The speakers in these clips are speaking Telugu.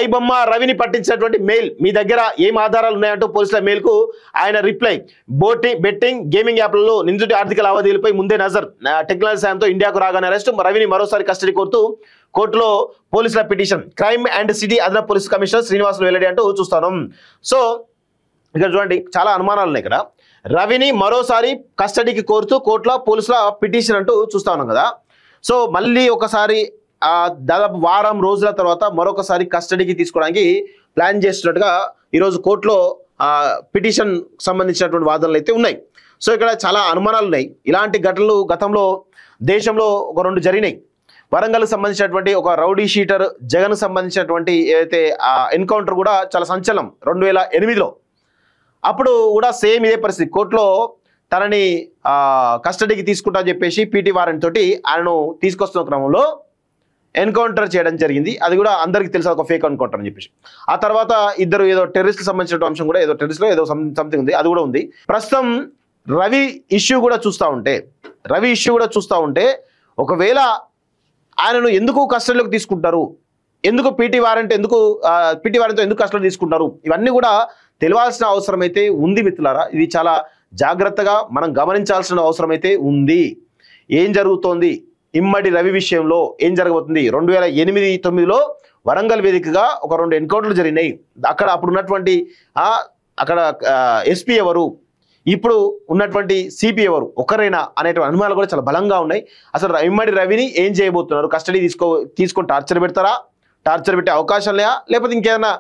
ఐబొమ్మ రవిని పట్టించినటువంటి మెయిల్ మీ దగ్గర ఏం ఆధారాలు ఉన్నాయంటూ పోలీసుల మెయిల్కు ఆయన రిప్లై. బెట్టింగ్ గేమింగ్ యాప్లలో నిందితుడి ఆర్థిక లావాదేవీలపై ముందే నజర్, టెక్నాలజీ సాయంతో ఇండియాకు రాగానే అరెస్ట్, రవిని మరోసారి కస్టడీ కోరుతూ కోర్టులో పోలీసుల పిటిషన్. క్రైమ్ అండ్ సిటీ అదనపు పోలీస్ కమిషనర్ శ్రీనివాసులు వెల్లడి అంటూ చూస్తాను. సో ఇక్కడ చూడండి చాలా అనుమానాలు ఉన్నాయి ఇక్కడ. రవిని మరోసారి కస్టడీకి కోరుతూ కోర్టులో పోలీసుల పిటిషన్ అంటూ చూస్తా ఉన్నాం కదా. సో మళ్ళీ ఒకసారి దాదాపు వారం రోజుల తర్వాత మరొకసారి కస్టడీకి తీసుకోవడానికి ప్లాన్ చేస్తున్నట్టుగా ఈరోజు కోర్టులో పిటిషన్ సంబంధించినటువంటి వాదనలు అయితే ఉన్నాయి. సో ఇక్కడ చాలా అనుమానాలు ఉన్నాయి. ఇలాంటి ఘటనలు గతంలో దేశంలో ఒక 2 జరిగినాయి. వరంగల్కి సంబంధించినటువంటి ఒక రౌడీ షీటర్ జగన్ సంబంధించినటువంటి ఏదైతే ఎన్కౌంటర్ కూడా చాలా సంచలనం 2008లో. అప్పుడు కూడా సేమ్ ఇదే పరిస్థితి. కోర్టులో తనని కస్టడీకి తీసుకుంటా అని చెప్పేసి పీటీ వారెంట్ తోటి ఆయనను తీసుకొస్తున్న క్రమంలో ఎన్కౌంటర్ చేయడం జరిగింది. అది కూడా అందరికీ తెలుసు ఒక ఫేక్ ఎన్కౌంటర్ అని చెప్పేసి. ఆ తర్వాత ఇద్దరు ఏదో టెర్రరిస్ట్కి సంబంధించిన అంశం కూడా ఏదో టెర్రరిస్ట్లో ఏదో సంథింగ్ ఉంది, అది కూడా ఉంది. ప్రస్తుతం రవి ఇష్యూ కూడా చూస్తూ ఉంటే ఒకవేళ ఆయనను ఎందుకు కస్టడీలోకి తీసుకుంటారు, ఎందుకు పీటీ వారెంట్ ఎందుకు కస్టడీలో తీసుకుంటారు, ఇవన్నీ కూడా తెలియాల్సిన అవసరం అయితే ఉంది మిత్రులారా. ఇది చాలా జాగ్రత్తగా మనం గమనించాల్సిన అవసరం అయితే ఉంది. ఏం జరుగుతోంది ఇమ్మడి రవి విషయంలో, ఏం జరగబోతుంది? 2008-9లో వరంగల్ వేదికగా ఒక 2 ఎన్కౌంటర్లు జరిగినాయి. అప్పుడు ఉన్నటువంటి అక్కడ ఎస్పీ ఎవరు, ఇప్పుడు ఉన్నటువంటి సిపి ఎవరు, ఒకరైనా అనేటువంటి అనుమానాలు కూడా చాలా బలంగా ఉన్నాయి. అసలు ఇమ్మడి రవిని ఏం చేయబోతున్నారు? కస్టడీ తీసుకొని టార్చర్ పెడతారా? టార్చర్ పెట్టే అవకాశం లేదా? లేకపోతే ఇంకేమైనా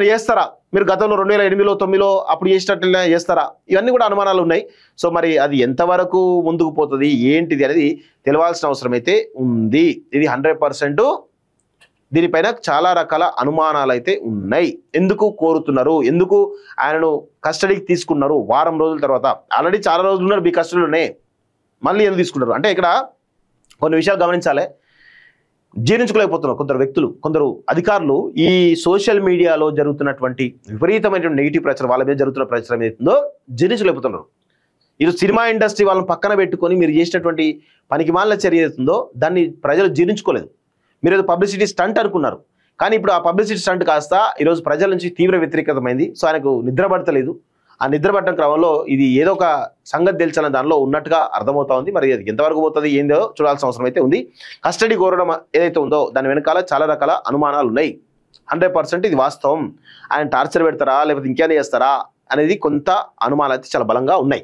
చేస్తారా? మీరు గతంలో 2008-9లో అప్పుడు చేసినట్లు చేస్తారా? ఇవన్నీ కూడా అనుమానాలు ఉన్నాయి. సో మరి అది ఎంతవరకు ముందుకు పోతుంది ఏంటిది అనేది తెలియాల్సిన అవసరం అయితే ఉంది. ఇది 100% దీనిపైన చాలా రకాల అనుమానాలు అయితే ఉన్నాయి. ఎందుకు కోరుతున్నారు, ఎందుకు ఆయనను కస్టడీకి తీసుకున్నారు వారం రోజుల తర్వాత? ఆల్రెడీ చాలా రోజులు ఉన్నారు మీ కస్టడీలోనే, మళ్ళీ ఎందుకు తీసుకున్నారు అంటే ఇక్కడ కొన్ని విషయాలు గమనించాలి. జీర్ణించుకోలేకపోతున్నారు కొందరు అధికారులు ఈ సోషల్ మీడియాలో జరుగుతున్నటువంటి విపరీతమైనటువంటి నెగిటివ్ ప్రచారం, వాళ్ళ మీద జరుగుతున్న ప్రచారం ఏదైతుందో జీర్ణించుకోలేకపోతున్నారు. ఇది సినిమా ఇండస్ట్రీ వాళ్ళని పక్కన పెట్టుకొని మీరు చేసినటువంటి పనికిమాలిన చర్య ఏదైతుందో దాన్ని ప్రజలు జీర్ణించుకోలేదు. మీరు ఏదో పబ్లిసిటీ స్టంట్ అనుకున్నారు, కానీ ఇప్పుడు ఆ పబ్లిసిటీ స్టంట్ కాస్త ఈరోజు ప్రజల నుంచి తీవ్ర వ్యతిరేకతమైంది. సో ఆయనకు నిద్ర పడతలేదు. ఆ నిద్ర పట్టడం క్రమంలో ఇది ఏదో ఒక సంగతి తెలిసాలని దానిలో ఉన్నట్టుగా అర్థమవుతా ఉంది. మరి అది ఎంతవరకు పోతుంది ఏందో చూడాల్సిన అవసరం అయితే ఉంది. కస్టడీ కోరడం ఏదైతే ఉందో దాని వెనకాల చాలా రకాల అనుమానాలు ఉన్నాయి. 100% ఇది వాస్తవం. ఆయన టార్చర్ పెడతారా లేకపోతే ఇంకేమైనా చేస్తారా అనేది కొంత అనుమానాలు అయితే చాలా బలంగా ఉన్నాయి.